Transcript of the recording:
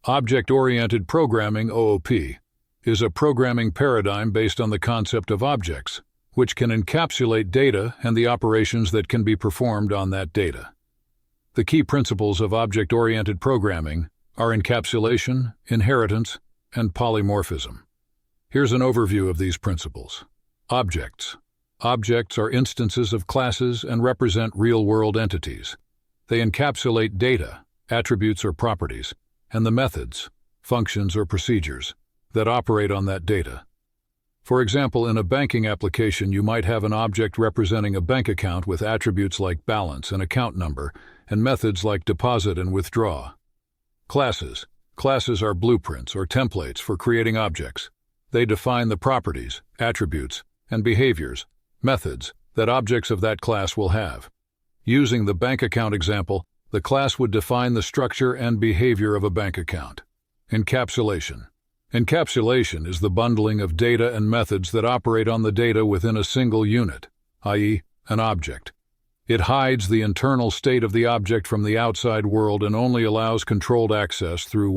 Object-Oriented Programming (OOP) is a programming paradigm based on the concept of objects, which can encapsulate data and the operations that can be performed on that data. The key principles of object-oriented programming are encapsulation, inheritance, and polymorphism. Here's an overview of these principles. Objects. Objects are instances of classes and represent real-world entities. They encapsulate data, attributes or properties, and the methods, functions or procedures, that operate on that data. For example, in a banking application, you might have an object representing a bank account with attributes like balance and account number, and methods like deposit and withdraw. Classes. Classes are blueprints or templates for creating objects. They define the properties, attributes, and behaviors, methods, that objects of that class will have. Using the bank account example, the class would define the structure and behavior of a bank account. Encapsulation. Encapsulation is the bundling of data and methods that operate on the data within a single unit, i.e., an object. It hides the internal state of the object from the outside world and only allows controlled access through